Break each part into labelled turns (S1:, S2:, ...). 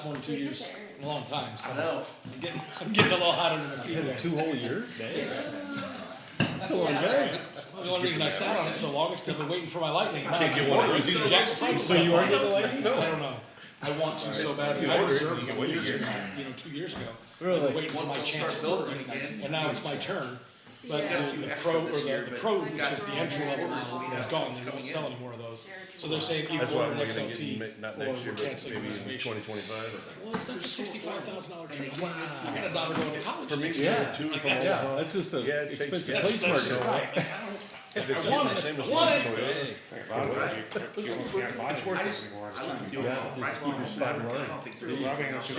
S1: last more than 2
S2: We get
S1: years
S2: there.
S1: in a long time, so.
S3: I know.
S1: I'm getting a little hotter than my feet.
S4: 2 whole years? Dang.
S1: That's a long day. The only reason I sat on it so long is because I've been waiting for my lightning.
S5: Can't get one of those either.
S1: Jack's price.
S4: So you are getting a lightning?
S1: I don't know. I want to so badly.
S5: You
S1: I
S5: order it,
S1: reserved
S5: you
S1: it
S5: can wait a
S1: years
S5: year.
S1: ago, 2 years ago.
S4: Really?
S1: I've been waiting for
S3: Once
S1: my
S3: they'll
S1: chance
S3: start
S1: to order
S3: building
S1: it,
S3: again.
S1: and now it's my turn. But
S2: Yeah.
S1: the
S3: extra
S1: pro, or
S3: this year,
S1: the
S3: but
S1: pro,
S3: we
S1: which
S3: got
S1: is the entry level
S3: orders we
S1: model,
S3: have
S1: is gone, they
S3: coming
S1: don't
S3: in.
S1: sell any more of those. So they're saying either
S5: That's why
S1: order
S5: I'm
S1: an
S5: gonna
S1: XLT
S5: get, not
S1: or
S5: next year,
S1: we're
S5: but
S1: canceling
S5: maybe in
S1: reservation.
S5: 2025.
S1: Well, that's a $65,000 trip. I got a daughter going to college.
S5: For mixture,
S4: Yeah.
S5: two from
S1: That's-
S5: home.
S4: Yeah, that's just a
S5: Yeah, it takes-
S4: expensive
S5: that's-
S4: place
S1: That's
S4: mark
S1: just
S4: though.
S1: right. Like, I don't-
S5: If it's
S1: I want
S5: the
S1: it.
S5: same as
S1: I want
S5: one
S1: it.
S5: Toyota,
S4: Hey.
S3: I just, I wouldn't do it
S4: Yeah,
S3: all.
S4: just
S3: Right,
S4: keep your spot
S3: I
S4: running.
S3: don't think they're.
S5: My wife's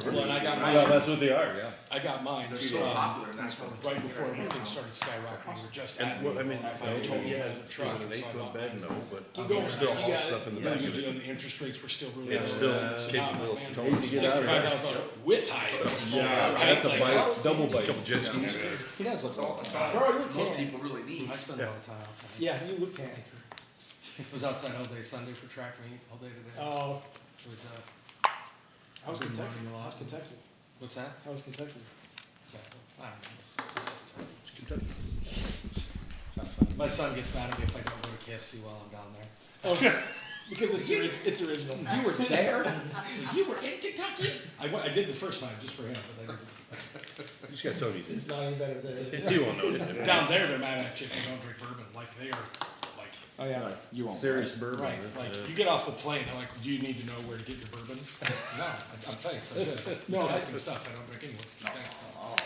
S1: Well, and I got
S4: Yeah,
S1: mine.
S4: that's what they are, yeah.
S1: I got mine.
S3: They're so popular, and that's what.
S1: Right before everything started skyrocketing, we were just
S5: And
S1: at
S5: what, I mean,
S1: I told
S5: he
S1: you
S5: has,
S1: it was a truck.
S5: an
S1: so I
S5: 8-foot
S1: bought
S5: bed,
S1: mine.
S5: no, but
S1: Keep going.
S5: there's still
S1: You
S5: all
S1: got
S5: stuff in the
S1: it.
S5: back
S1: Yeah,
S5: of it.
S1: the interest rates were still really.
S5: It's
S1: low.
S5: still capable of
S1: Man,
S5: towing.
S4: to get out of there.
S1: $65,000 with high.
S4: Yeah,
S1: Right?
S4: that's a
S1: Like,
S4: bite, double bite.
S5: Couple jet skis.
S1: He does look
S3: All the time.
S1: Girl, you're
S3: Most
S1: tan.
S3: people really need.
S1: I spend a lot of time outside.
S6: Yeah, you look tan.
S1: I was outside all day Sunday for track meet, all day today.
S6: Oh,
S1: It was,
S6: how was
S1: I've been
S6: Kentucky?
S1: running a lot.
S6: How's Kentucky?
S1: what's that?
S6: How was Kentucky?
S1: I don't know. My son gets mad at me if I don't go to KFC while I'm down there.
S6: Oh, because it's original.
S1: You were there? You were in Kentucky? I did the first time just for him, but I didn't.
S5: You just gotta tell me.
S6: It's not any better there.
S5: He won't know it.
S1: Down there, they're mad at you if you don't drink bourbon. Like they are, like,
S6: Oh, yeah.
S4: You won't. Serious bourbon.
S1: right. Like you get off the plane, they're like, "Do you need to know where to get your bourbon?" No, I'm thanks. I'm good. That's
S6: No,
S1: disgusting stuff. I don't drink any whiskey. Thanks.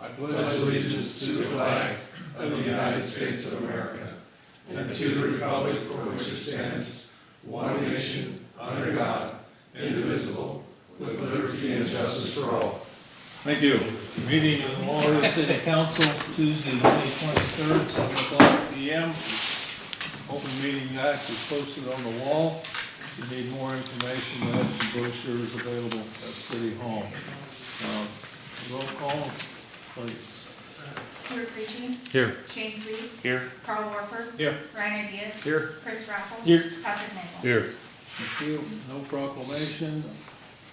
S7: I pledge allegiance to the flag of the United States of America and to the republic for which it stands, one nation, under God, indivisible, with liberty and justice for all.
S4: Thank you. Meeting of the Water City Council, Tuesday, May 23rd, 7:00 PM. Open Meeting Act is posted on the wall. If you need more information, we have some brochures available at City Hall. Roll call, please.
S2: Stuart Creechy.
S5: Here.
S2: Shane Sweet.
S5: Here.
S2: Carl Warford.
S1: Here.
S2: Ryan Diaz.
S5: Here.
S2: Chris Raffle.
S6: Here.
S2: Patrick Nagel.
S5: Here.
S4: Thank you. No proclamation.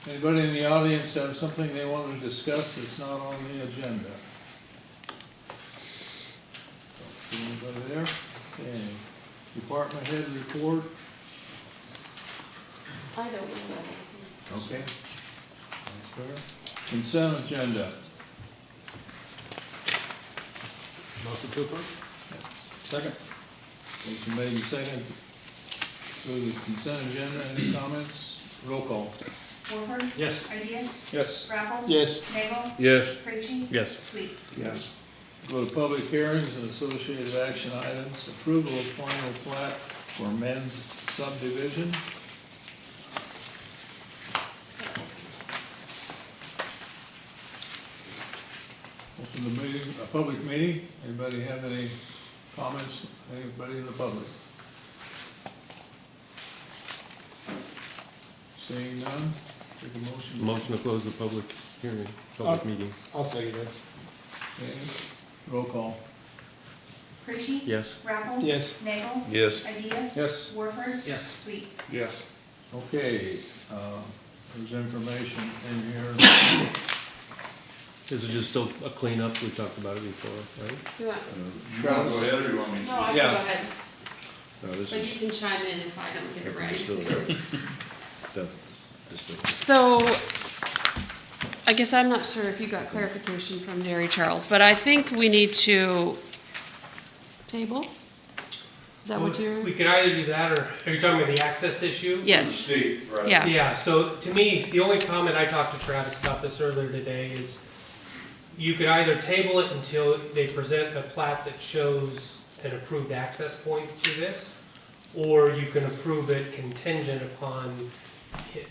S4: Anybody in the audience have something they want to discuss that's not on the agenda? Don't see anybody there? Okay. Department head report?
S8: I don't know.
S4: Okay. That's fair. Consent agenda.
S1: Motion to approve? Second.
S4: Motion made and seconded to the consent agenda. Any comments? Roll call.
S2: Warford.
S1: Yes.
S2: Diaz.
S5: Yes.
S2: Raffle.
S6: Yes.
S2: Nagel.
S5: Yes.
S2: Creechy.
S5: Yes.
S2: Sweet.
S5: Yes.
S4: Go to public hearings and associated action items. Approval of final plat for men's subdivision. Open the meeting, a public meeting. Anybody have any comments? Anybody in the public? Seeing none, take a motion.
S5: Motion to close the public hearing, public meeting.
S6: I'll second it.
S4: Okay. Roll call.
S2: Creechy.
S5: Yes.
S2: Raffle.
S6: Yes.
S2: Nagel.
S5: Yes.
S2: Diaz.
S1: Yes.
S2: Warford.
S1: Yes.
S2: Sweet.
S5: Yes.
S4: Okay, there's information in here.
S5: This is just still a cleanup, we talked about it before, right?
S8: You want,
S7: You want to go ahead or you want me to?
S8: no, I can
S4: Yeah.
S8: go ahead,
S5: No, this
S8: but you
S5: is,
S8: can chime in if I don't get it
S5: it's still
S8: right.
S5: there. Just
S8: So, I guess I'm not sure if you got clarification from Jerry Charles, but I think we need to table? Is that what you're?
S9: We could either do that, or are you talking about the access issue?
S8: Yes,
S7: State, right?
S8: yeah.
S9: Yeah, so to me, the only comment I talked to Travis about this earlier today is you could either table it until they present a plat that shows an approved access point to this, or you can approve it contingent upon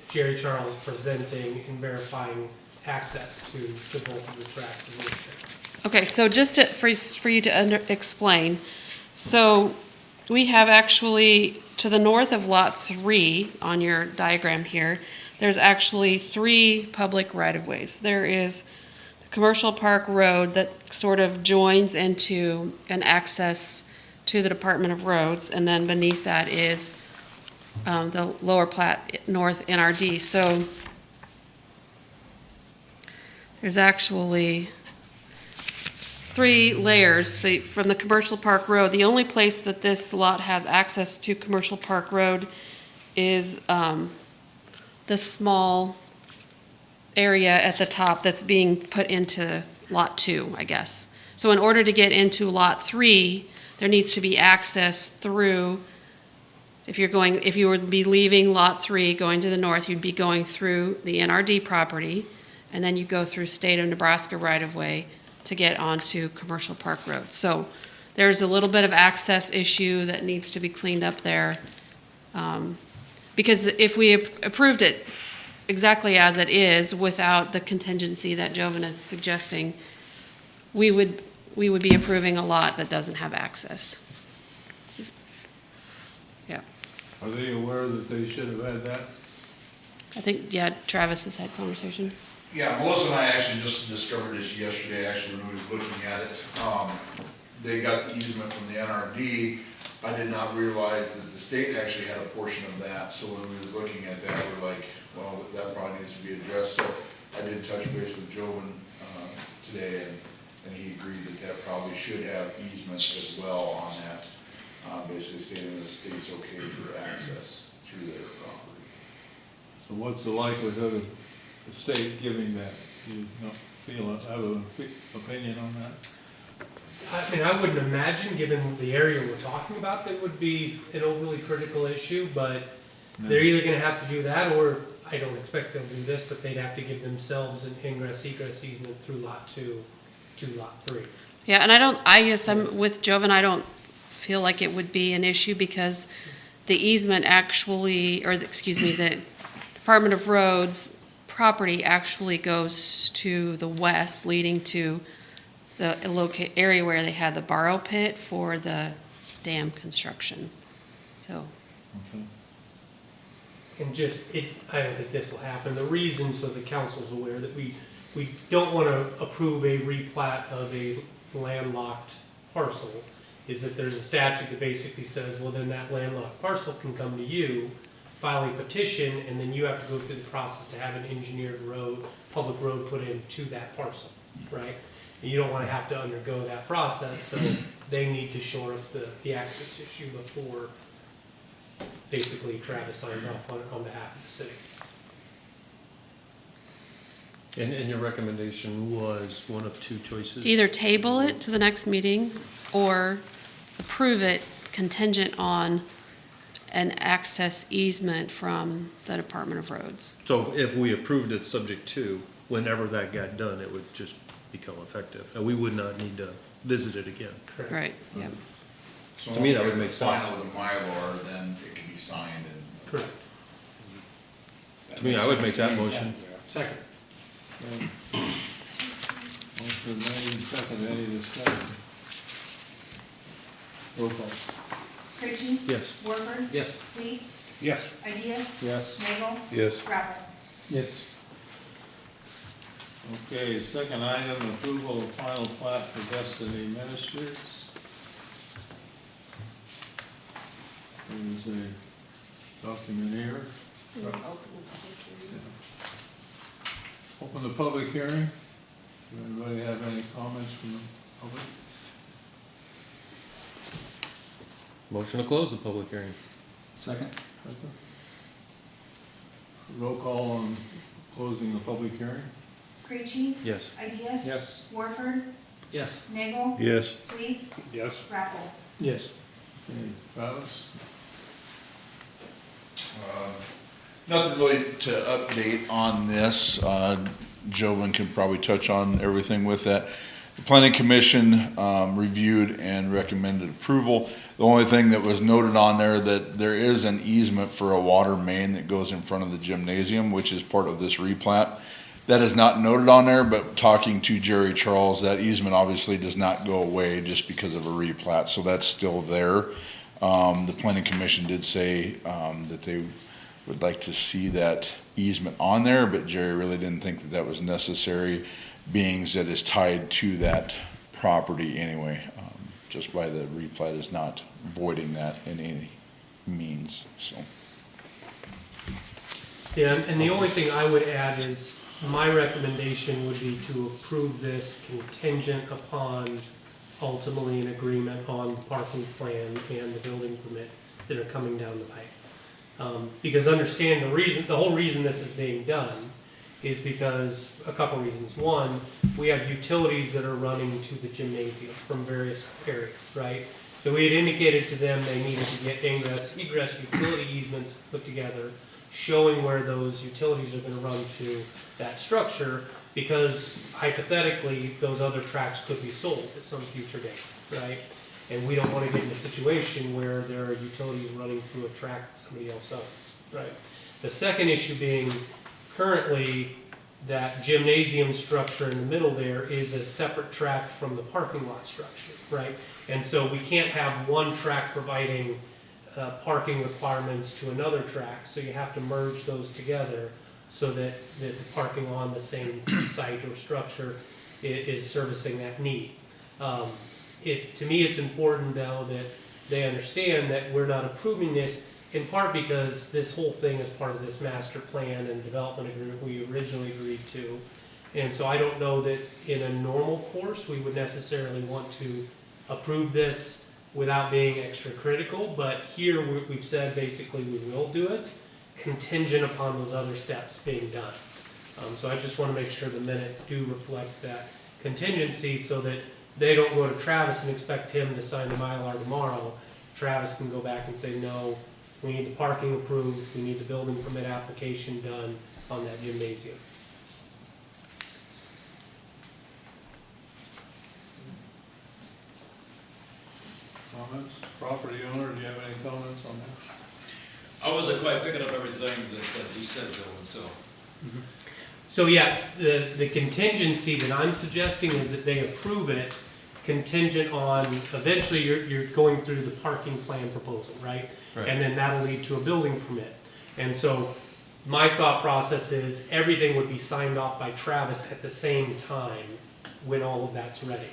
S9: Jerry Charles presenting and verifying access to both of the tracks as listed.
S8: Okay, so just for you to explain, so we have actually, to the north of Lot 3 on your diagram here, there's actually 3 public right-of-ways. There is the Commercial Park Road that sort of joins into an access to the Department of Roads, and then beneath that is the Lower Platte North NRD. So there's actually 3 layers. So from the Commercial Park Road, the only place that this lot has access to Commercial Park Road is the small area at the top that's being put into Lot 2, I guess. So in order to get into Lot 3, there needs to be access through, if you would be leaving Lot 3, going to the north, you'd be going through the NRD property, and then you go through State of Nebraska right-of-way to get onto Commercial Park Road. So there's a little bit of access issue that needs to be cleaned up there. Because if we approved it exactly as it is, without the contingency that Jovan is suggesting, we would be approving a lot that doesn't have access. Yeah,
S4: Are they aware that they should have had that?
S8: I think, yeah, Travis has had conversation.
S7: Yeah, Melissa and I actually just discovered this yesterday, actually, when we was looking at it. They got the easement from the NRD. I did not realize that the state actually had a portion of that, so when we were looking at that, we're like, well, that probably needs to be addressed. So I did touch base with Jovan today, and he agreed that that probably should have easements as well on that, basically stating the state's okay for access through their property.
S4: So what's the likelihood of the state giving that? Do you have an opinion on that?
S9: I mean, I wouldn't imagine, given the area we're talking about, that would be an overly critical issue, but they're either gonna have to do that, or I don't expect they'll do this, but they'd have to give themselves an ingress egress easement through Lot 2 to Lot 3.
S8: Yeah, and I guess I'm with Jovan, I don't feel like it would be an issue because the easement actually, the Department of Roads property actually goes to the west, leading to the area where they had the borrow pit for the dam construction. So,
S4: Okay.
S9: And I don't think this will happen. The reason, so the council's aware, that we don't want to approve a replat of a landlocked parcel, is that there's a statute that basically says, well, then that landlocked parcel can come to you, file a petition, and then you have to go through the process to have an engineered road, public road put in to that parcel, right? And you don't wanna have to undergo that process, so they need to shore up the access issue before basically Travis signs off on behalf of the city.
S5: And your recommendation was one of two choices?
S8: To either table it to the next meeting or approve it contingent on an access easement from the Department of Roads.
S5: So if we approved it subject to, whenever that got done, it would just become effective, and we would not need to visit it again.
S9: Correct.
S8: Right, yeah.
S3: So
S5: To me,
S3: once
S5: that
S3: we
S5: would
S3: have
S5: make
S3: the
S5: sense.
S3: Final with the Mylar, then it can be signed and.
S9: Correct.
S5: To me, I would make that motion.
S1: Second.
S4: Motion made, second, any discussion? Roll call.
S2: Creachy.
S5: Yes.
S2: Warford.
S1: Yes.
S2: Sweet.
S1: Yes.
S2: Ideas.
S4: Yes.
S2: Nagel.
S5: Yes.
S2: Rappel.
S6: Yes.
S4: Okay, second item, approval of final plat for Destiny Ministries. There's a document here. Open the public hearing. Does anybody have any comments from the public?
S5: Motion to close the public hearing.
S1: Second.
S4: Roll call on closing the public hearing.
S2: Creachy.
S5: Yes.
S2: Ideas.
S1: Yes.
S2: Warford.
S1: Yes.
S2: Nagel.
S5: Yes.
S2: Sweet.
S4: Yes.
S2: Rappel.
S6: Yes.
S4: Okay, Travis?
S3: Nothing really to update on this. Jovan can probably touch on everything with that. The planning commission reviewed and recommended approval. The only thing that was noted on there, that there is an easement for a water main that goes in front of the gymnasium, which is part of this replat. That is not noted on there, but talking to Jerry Charles, that easement obviously does not go away just because of a replat, so that's still there. The planning commission did say that they would like to see that easement on there, but Jerry really didn't think that that was necessary, being that it's tied to that property anyway. Just by the replat is not voiding that in any means, so.
S9: Yeah, and the only thing I would add is, my recommendation would be to approve this contingent upon ultimately an agreement on the parking plan and the building permit that are coming down the pipe. Because understand the whole reason this is being done is because, a couple reasons. One, we have utilities that are running to the gymnasium from various areas, right? So we had indicated to them they needed to get egress utility easements put together, showing where those utilities are gonna run to that structure, because hypothetically, those other tracks could be sold at some future date, right? And we don't wanna get in a situation where there are utilities running through a track that somebody else owns, right? The second issue being, currently, that gymnasium structure in the middle there is a separate track from the parking lot structure, right? And so we can't have one track providing parking requirements to another track, so you have to merge those together so that the parking on the same site or structure is servicing that need. To me, it's important though that they understand that we're not approving this in part because this whole thing is part of this master plan and development agreement we originally agreed to. And so I don't know that in a normal course, we would necessarily want to approve this without being extra critical, but here we've said basically we will do it, contingent upon those other steps being done. So I just want to make sure the minutes do reflect that contingency so that they don't go to Travis and expect him to sign the Mylar tomorrow. Travis can go back and say, no, we need the parking approved, we need the building permit application done on that gymnasium.
S4: Comments? Property owner, do you have any comments on that?
S10: I wasn't quite picking up everything that you said, Bill, and so.
S9: So yeah, the contingency that I'm suggesting is that they approve it contingent on, eventually you're going through the parking plan proposal, right? And then that'll lead to a building permit. And so my thought process is everything would be signed off by Travis at the same time when all of that's ready.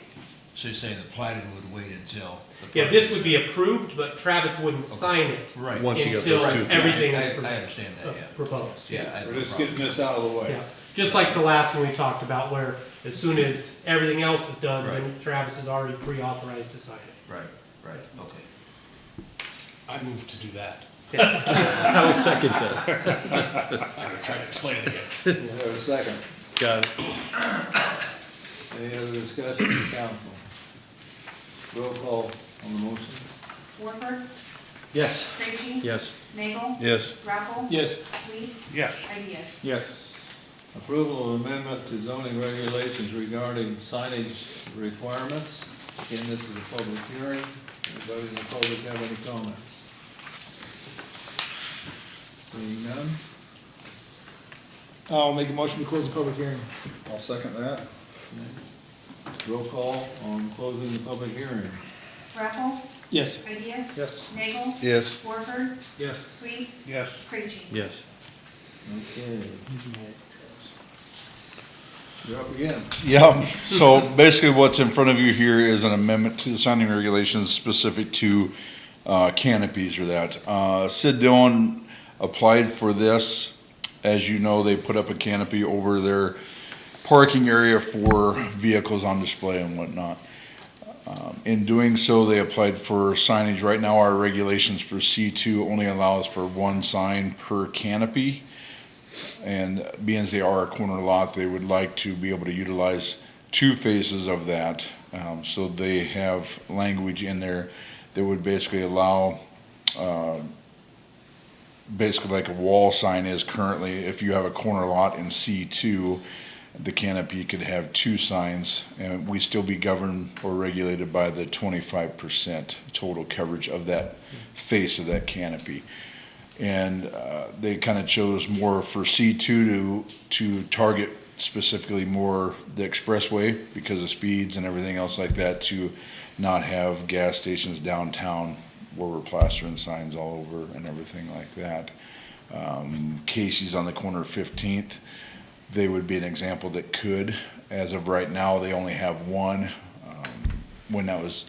S10: So you're saying the plating would wait until?
S9: Yeah, this would be approved, but Travis wouldn't sign it
S10: Right.
S5: Once you get
S9: until
S5: those two.
S9: everything
S10: I
S9: is
S10: understand that, yeah.
S9: proposed.
S10: Yeah. I have
S4: We're
S10: no
S4: just
S10: problem.
S4: getting this out of the way.
S9: Yeah, just like the last one we talked about, where as soon as everything else is done, then
S10: Right.
S9: Travis is already pre-authorized to sign it.
S10: Right, okay.
S1: I move to do that.
S5: I will second that.
S1: I'm gonna try to explain it again.
S4: We have a second.
S5: Got it.
S4: Any other discussion in council? Roll call on the motion.
S2: Warford,
S1: Yes.
S2: Krejci,
S5: Yes.
S2: Nagel,
S5: Yes.
S2: Rappel,
S6: Yes.
S2: Sweet,
S1: Yes.
S2: Ideas.
S6: Yes.
S4: Approval of amendment to zoning regulations regarding signage requirements. Again, this is a public hearing. Anybody in the public have any comments? Seeing none?
S6: I'll make a motion to close the public hearing.
S4: I'll second that. Roll call on closing the public hearing.
S2: Rappel,
S6: Yes.
S2: Ideas.
S6: Yes.
S2: Nagel,
S5: Yes.
S2: Warford,
S6: Yes.
S2: Sweet,
S1: Yes.
S2: Krejci.
S5: Yes.
S4: Okay, you're up again.
S3: Yeah, so basically what's in front of you here is an amendment to the signing regulations specific to canopies or that. Sid Dillon applied for this. As you know, they put up a canopy over their parking area for vehicles on display and whatnot. In doing so, they applied for signage. Right now, our regulations for C2 only allows for one sign per canopy. And being as they are a corner lot, they would like to be able to utilize two phases of that. So they have language in there that would basically allow, basically like a wall sign is currently, if you have a corner lot in C2, the canopy could have two signs, and we still be governed or regulated by the 25% total coverage of that face of that canopy. And they kind of chose more for C2 to target specifically more the expressway because of speeds and everything else like that, to not have gas stations downtown where we're plastering signs all over and everything like that. Casey's on the corner of 15th, they would be an example that could. As of right now, they only have one. When that was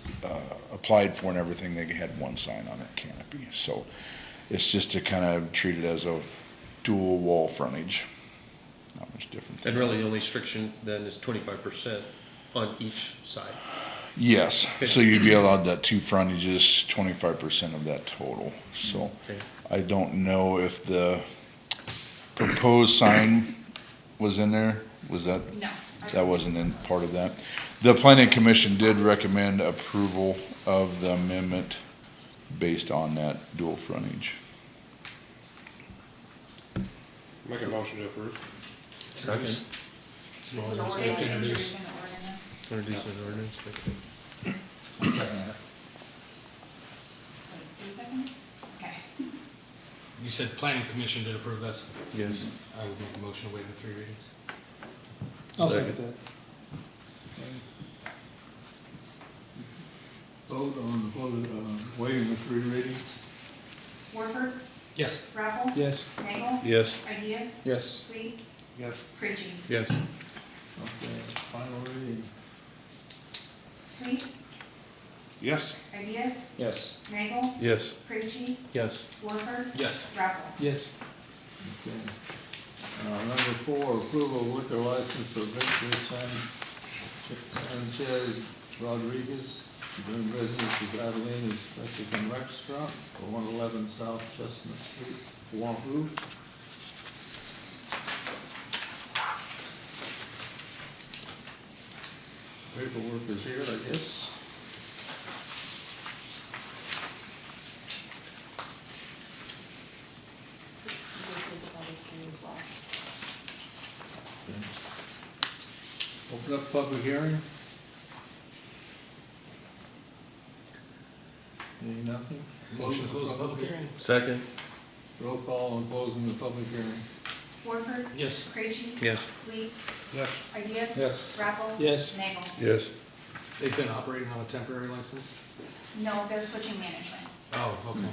S3: applied for and everything, they had one sign on that canopy. So it's just to kind of treat it as a dual wall frontage. Not much different.
S5: And really, the only restriction then is 25% on each side.
S3: Yes, so you'd be allowed that two frontages, 25% of that total. So
S5: Okay.
S3: I don't know if the proposed sign was in there. Was that,
S2: No.
S3: that wasn't in part of that? The planning commission did recommend approval of the amendment based on that dual frontage.
S1: Make a motion to approve.
S5: Second.
S2: It's an ordinance, introducing an ordinance.
S5: Introduce an ordinance. Okay.
S1: I'll second that.
S2: Wait, wait a second? Okay.
S1: You said planning commission did approve this.
S5: Yes.
S1: I would make a motion to waive the 3 readings.
S6: I'll second that.
S4: Vote on waiving the 3 readings.
S2: Warford,
S1: Yes.
S2: Rappel.
S6: Yes.
S2: Nagel.
S5: Yes.
S2: Ideas.
S6: Yes.
S2: Sweet,
S1: Yes.
S2: Krejci.
S5: Yes.
S4: Okay, final reading.
S2: Sweet,
S1: Yes.
S2: Ideas.
S6: Yes.
S2: Nagel.
S5: Yes.
S2: Krejci.
S5: Yes.
S2: Warford.
S1: Yes.
S2: Rappel.
S6: Yes.
S4: Okay. Number 4, approval of liquor license for Victor Sanchez Rodriguez, doing business as Adelina's Mexican Restaurant, for 111 South Chestnut Street, Wahoo. Paperwork is here, I guess.
S2: This is a public hearing as well.
S4: Open up public hearing. Any nothing?
S1: Motion to close the public hearing.
S5: Second.
S4: Roll call on closing the public hearing.
S2: Warford.
S1: Yes.
S2: Krejci.
S5: Yes.
S2: Sweet,
S1: Yes.
S2: Ideas.
S6: Yes.
S2: Rappel.
S6: Yes.
S2: Nagel.
S5: Yes.
S1: They've been operating on a temporary license?
S2: No, they're switching management.
S1: Oh, okay.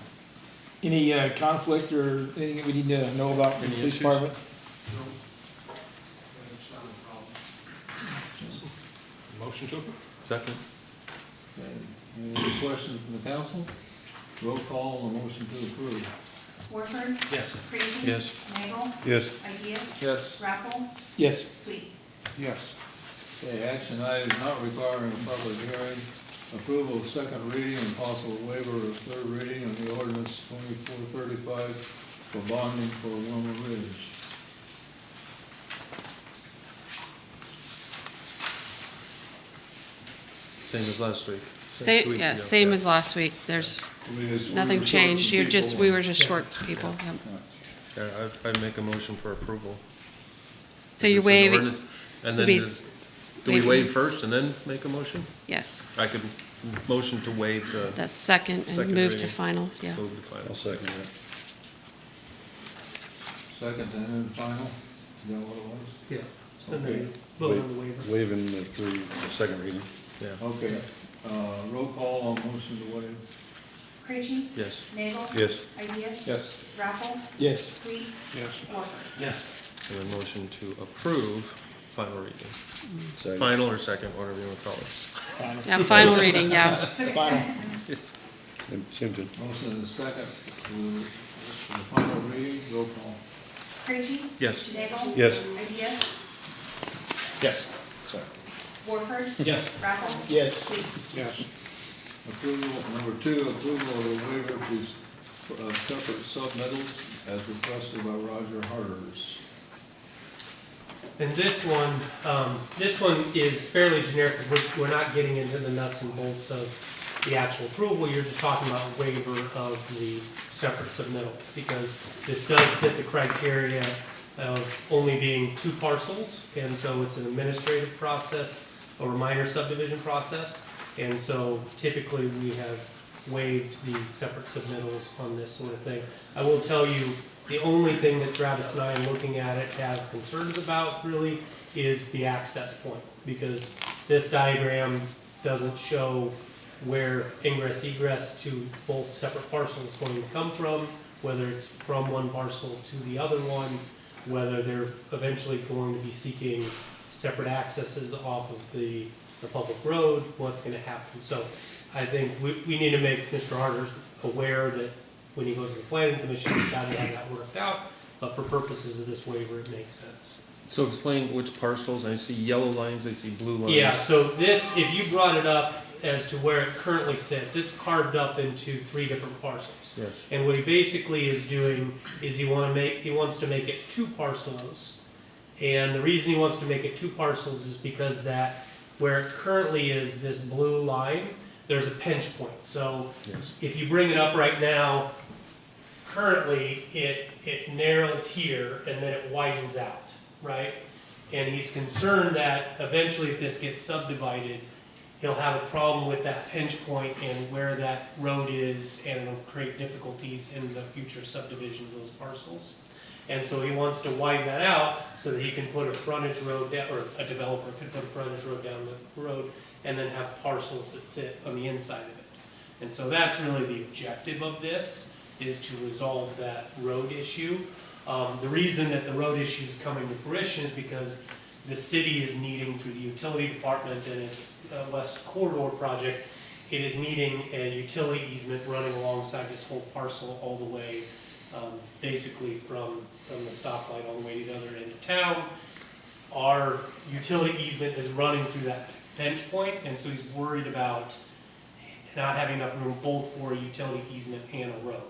S6: Any conflict or anything that we need to know about from the
S5: Any
S6: police
S5: issues?
S6: department?
S1: Motion to approve?
S5: Second.
S4: Okay, any other questions from the council? Roll call on the motion to approve.
S2: Warford,
S1: Yes.
S2: Creachy.
S5: Yes.
S2: Nagel,
S5: Yes.
S2: Ideas,
S1: Yes.
S2: Rappel,
S6: Yes.
S2: Sweet.
S1: Yes.
S4: Okay, action items not requiring a public hearing. Approval of second reading and possible waiver of third reading on the ordinance 2435 for bonding for Wilma Ridge.
S5: Same as last week.
S8: Same,
S5: 2 weeks
S8: yeah,
S5: ago.
S8: same as last week. There's nothing changed. You're just, we were just short people. Yep.
S5: Yeah, I'd make a motion for approval.
S8: So
S5: If
S8: you're
S5: it's an
S8: waiving,
S5: ordinance, And then,
S8: maybe
S5: do we waive
S8: maybe-
S5: first and then make a motion?
S8: yes,
S5: I could motion to waive the,
S8: the second and
S5: Second
S8: move to
S5: reading.
S8: final, yeah.
S5: move the final.
S3: second that.
S4: Second and then final, is that what it was?
S9: Yeah. And
S4: Okay.
S9: then vote on the waiver.
S3: Waiving the second reading.
S5: Yeah,
S4: Okay, roll call on motion to waive.
S2: Creachy.
S5: yes.
S2: Nagel.
S3: Yes.
S2: Ideas.
S1: Yes.
S2: Rappel,
S6: Yes.
S2: Sweet.
S1: Yes.
S2: Warford.
S1: Yes.
S5: And a motion to approve final reading.
S3: Second.
S5: Final or second, whatever you want to call it.
S6: Final.
S8: Yeah, final reading, yeah.
S6: Final.
S3: Same thing.
S4: Motion and a second for the final reading, roll call.
S2: Creachy.
S5: Yes.
S2: Nagel.
S3: Yes.
S2: Ideas,
S1: Yes. Sorry.
S2: Warford.
S1: Yes.
S2: Rappel.
S6: Yes.
S2: Sweet.
S1: Yes.
S4: Approval, number two, approval of the waiver to separate submittals as requested by Roger Harders.
S9: And this one is fairly generic, because we're not getting into the nuts and bolts of the actual approval, you're just talking about a waiver of the separate submittal, because this does fit the criteria of only being 2 parcels, and so it's an administrative process or a minor subdivision process, and so typically we have waived the separate submittals on this sort of thing. I will tell you, the only thing that Travis and I are looking at it have concerns about really is the access point, because this diagram doesn't show where ingress egress to both separate parcels is going to come from, whether it's from one parcel to the other one, whether they're eventually going to be seeking separate accesses off of the public road, what's gonna happen. So I think we need to make Mr. Harders aware that when he goes to the planning commission, he's got to have that worked out, but for purposes of this waiver, it makes sense.
S5: So explain which parcels, I see yellow lines, I see blue lines.
S9: Yeah, so this, if you brought it up as to where it currently sits, it's carved up into 3 different parcels.
S5: Yes.
S9: And what he basically is doing is he wants to make it 2 parcels. And the reason he wants to make it 2 parcels is because that, where it currently is this blue line, there's a pinch point. So
S5: Yes.
S9: if you bring it up right now, currently it narrows here and then it widens out, right? And he's concerned that eventually if this gets subdivided, he'll have a problem with that pinch point and where that road is, and it'll create difficulties in the future subdivision of those parcels. And so he wants to widen that out so that he can put a frontage road down, or a developer could put a frontage road down the road and then have parcels that sit on the inside of it. And so that's really the objective of this, is to resolve that road issue. The reason that the road issue is coming to fruition is because the city is needing, through the utility department and its West Corridor project, it is needing a utility easement running alongside this whole parcel all the way, basically from the stoplight all the way to the other end of town. Our utility easement is running through that pinch point, and so he's worried about not having enough room both for a utility easement and a road.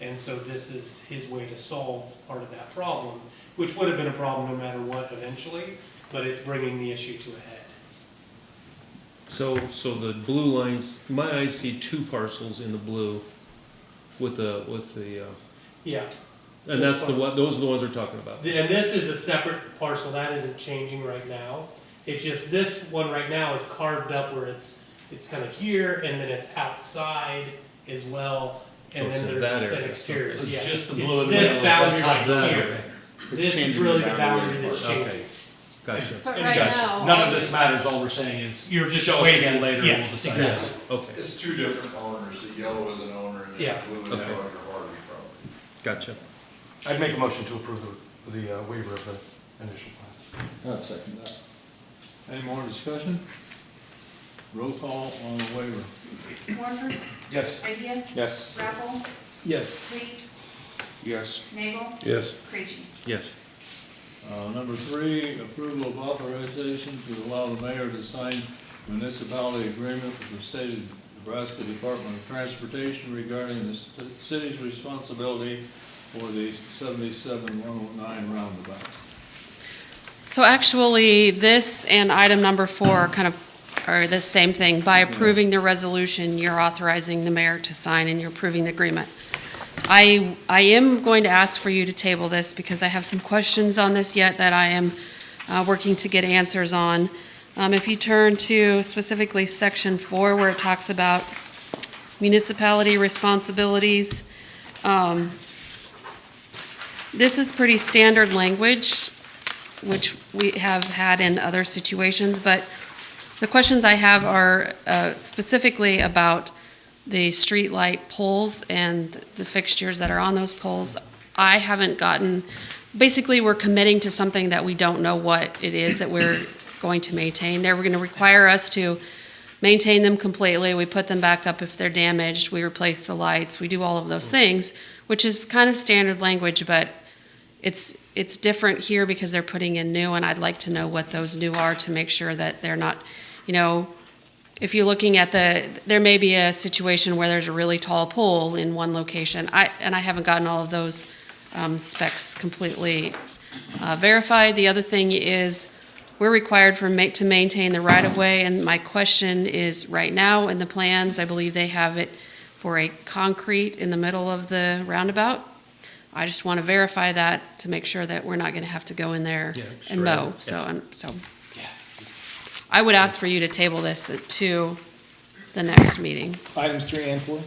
S9: And so this is his way to solve part of that problem, which would have been a problem no matter what eventually, but it's bringing the issue to a head.
S5: So the blue lines, my eyes see 2 parcels in the blue with the,
S9: Yeah,
S5: and that's the one, those are the ones we're talking about.
S9: and this is a separate parcel, that isn't changing right now. It's just this one right now is carved up where it's kind of here, and then it's outside as well,
S5: So
S9: and
S5: it's
S9: then
S5: in
S9: there's
S5: that
S9: an
S5: area.
S9: exterior.
S1: So it's
S9: Yeah,
S1: just the
S9: it's
S1: blue in the
S9: this
S1: middle,
S9: boundary
S1: that
S9: right
S1: top
S9: here.
S1: area.
S9: This is
S6: changing
S9: really
S6: the
S9: the
S6: boundary
S9: boundary that's
S5: Okay,
S9: changing.
S5: gotcha.
S8: But
S1: And
S8: right
S1: gotcha.
S8: now,
S1: None of this matters, all we're saying is,
S9: You're just
S1: show us
S9: waiting,
S1: again later, and we'll
S9: yes,
S1: decide.
S9: exactly.
S5: Okay,
S3: It's 2 different owners, the yellow is an owner and
S9: Yeah.
S3: the blue is
S5: Okay.
S3: under Harvey's property.
S5: gotcha.
S11: I'd make a motion to approve the waiver of the initial plan.
S1: I'd second that.
S4: Any more discussion? Roll call on the waiver.
S2: Warford,
S1: Yes.
S2: Ideas.
S6: Yes.
S2: Rappel,
S6: Yes.
S2: Sweet,
S3: Yes.
S2: Nagel,
S5: Yes.
S2: Creachy.
S5: Yes.
S4: Number 3, approval of authorization to allow the mayor to sign municipality agreement with the state of Nebraska Department of Transportation regarding the city's responsibility for the 77-109 roundabout.
S8: So actually, this and item number 4 kind of are the same thing. By approving the resolution, you're authorizing the mayor to sign and you're approving the agreement. I am going to ask for you to table this because I have some questions on this yet that I am working to get answers on. If you turn to specifically section 4 where it talks about municipality responsibilities, this is pretty standard language, which we have had in other situations, but the questions I have are specifically about the street light poles and the fixtures that are on those poles. I haven't gotten, basically we're committing to something that we don't know what it is that we're going to maintain. They're going to require us to maintain them completely. We put them back up if they're damaged. We replace the lights. We do all of those things, which is kind of standard language, but it's different here because they're putting in new, and I'd like to know what those new are to make sure that they're not, you know, if you're looking at there may be a situation where there's a really tall pole in one location. I haven't gotten all of those specs completely verified. The other thing is we're required to maintain the right-of-way, and my question is right now in the plans, I believe they have it for a concrete in the middle of the roundabout. I just want to verify that to make sure that we're not going to have to go in there and mow. So I would ask for you to table this to the next meeting.
S6: Items 3 and 4?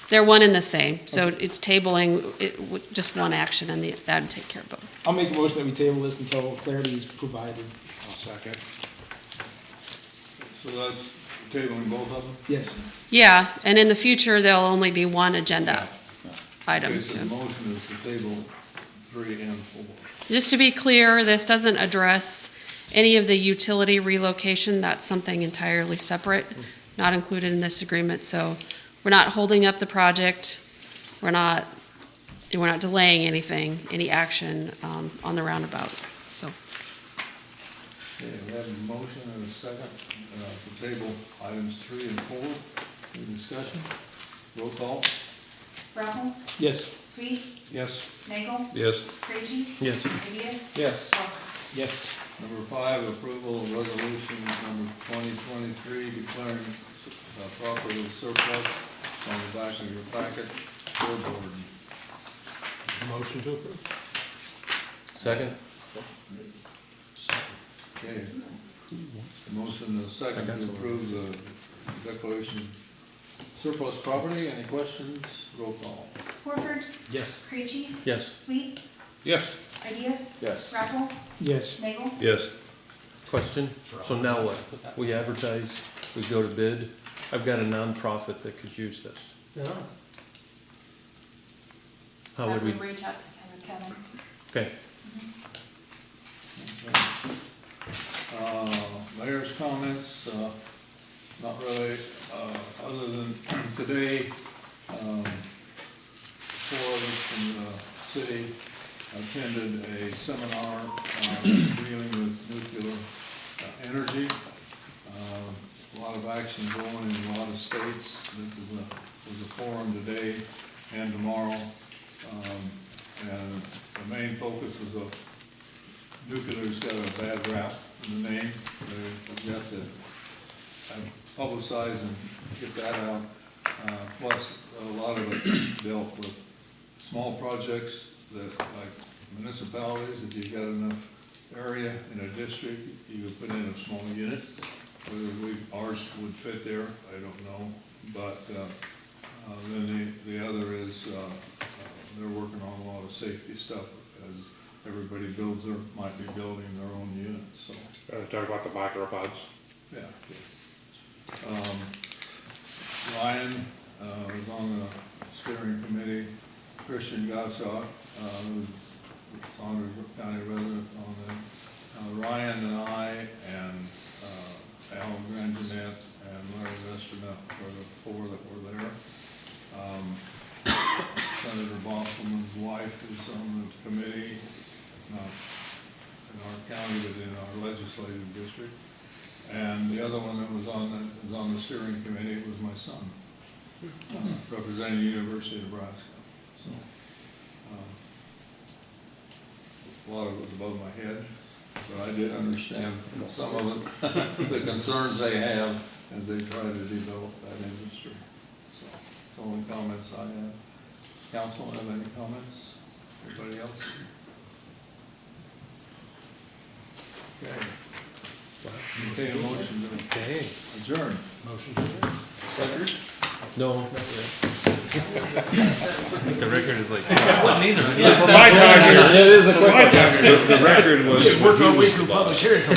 S8: They're one and the same, so it's tabling just one action, and that would take care of both.
S6: I'll make a motion that we table this until clarity is provided.
S1: I'll second.
S4: So that's tabling both of them?
S6: Yes.
S8: Yeah, and in the future, there'll only be one agenda item.
S4: Okay, so the motion is to table 3 and 4.
S8: Just to be clear, this doesn't address any of the utility relocation. That's something entirely separate, not included in this agreement. So we're not holding up the project. We're not delaying anything, any action on the roundabout. So
S4: Okay, we have a motion and a second to table items 3 and 4. Any discussion? Roll call.
S2: Rappel,
S6: Yes.
S2: Sweet,
S3: Yes.
S2: Nagel,
S5: Yes.
S2: Creachy.
S5: Yes.
S2: Ideas.
S6: Yes.
S2: Warford.
S6: Yes.
S4: Number 5, approval of resolution number 2023 declaring property surplus on the back of your packet, scoreboard.
S11: Motion to approve.
S5: Second?
S4: Okay. Motion and a second to approve the declaration surplus property. Any questions? Roll call.
S2: Warford,
S1: Yes.
S2: Creachy.
S5: Yes.
S2: Sweet,
S3: Yes.
S2: Ideas.
S1: Yes.
S2: Rappel,
S6: Yes.
S2: Nagel.
S5: Yes. Question, so now what? We advertise, we go to bid. I've got a nonprofit that could use this.
S9: No.
S5: How would we,
S2: reach out to Kevin.
S5: okay,
S4: Mayor's comments, not really, other than today, 4 of us from the city attended a seminar dealing with nuclear energy. A lot of action going in a lot of states. This is a forum today and tomorrow. And the main focus is nuclear's got a bad rap in the name. We've got to publicize and get that out. Plus, a lot of it dealt with small projects that, like municipalities, if you've got enough area in a district, you would put in a small unit. Whether ours would fit there, I don't know. But then the other is they're working on a lot of safety stuff as everybody might be building their own units, so.
S7: Talk about the micropods.
S4: Yeah. Ryan was on the steering committee. Christian Gottschalk, who's Saunders County resident on the, Ryan and I and Alan Grandinet, and Larry Westernup were the four that were there. Senator Bosselman's wife is on the committee, not in our county, but in our legislative district. And the other one that was on the steering committee was my son, representing the University of Nebraska. So, a lot of it was above my head, but I did understand some of it, the concerns they have as they try to develop that industry. So, it's the only comments I have. Council, have any comments? Anybody else? Okay. Okay, a motion to adjourn.
S11: Motion to adjourn.
S4: Record?
S11: No, not yet. The record is like.
S7: For my time here.
S6: It is a quick one.
S7: My time here.
S5: The record was.
S7: Work our way through public hearings.